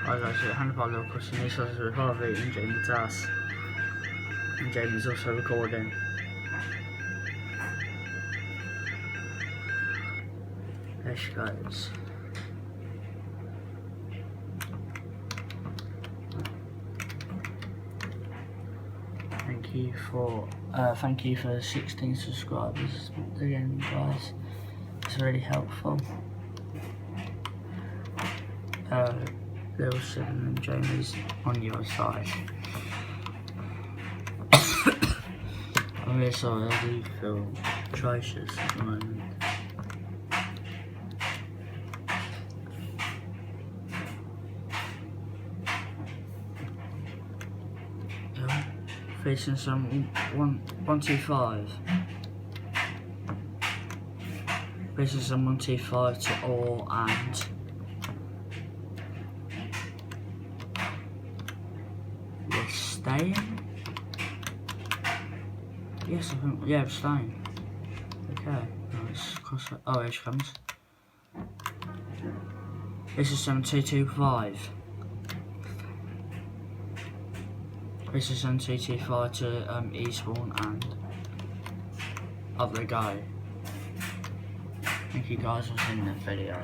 Hi guys, it's Hampden local, and this is with Harvey and Jamietass. And Jamie's also recording. There she goes. Thank you for 16 subscribers again, guys. It's really helpful. Little 7 and Jamie's on your side. I'm really sorry, I do feel atrocious at the moment. Facing some 125. Facing some 125 to all and we're staying? Yes, I think, yeah, we're staying. Okay, let's cross it. Oh, here she comes. This is 7225. This is 7225 to Eastbourne and up they go. Thank you guys for seeing the video.